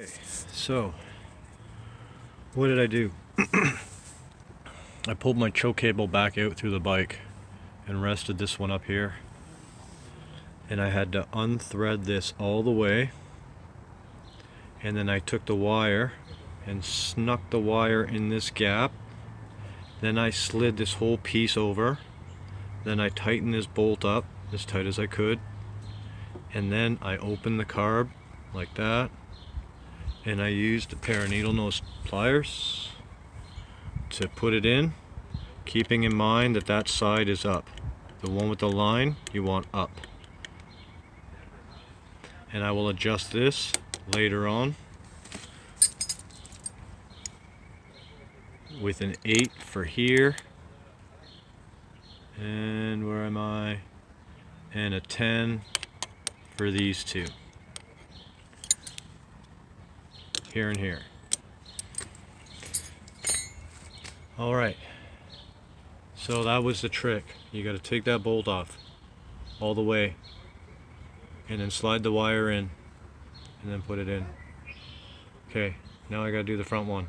So, what did I do? I pulled my choke cable back out through the bike and rested this one up here. And I had to unthread this all the way. And then I took the wire and snuck the wire in this gap. Then I slid this whole piece over. Then I tightened this bolt up as tight as I could. And then I opened the carb like that. And I used a pair of needle nose pliers to put it in, keeping in mind that that side is up. The one with the line you want up. And I will adjust this later on with an 8 for here, and where am I, and a 10 for these two, here and here. Alright, so that was the trick. You got to take that bolt off all the way and then slide the wire in and then put it in. Okay, now I got to do the front one.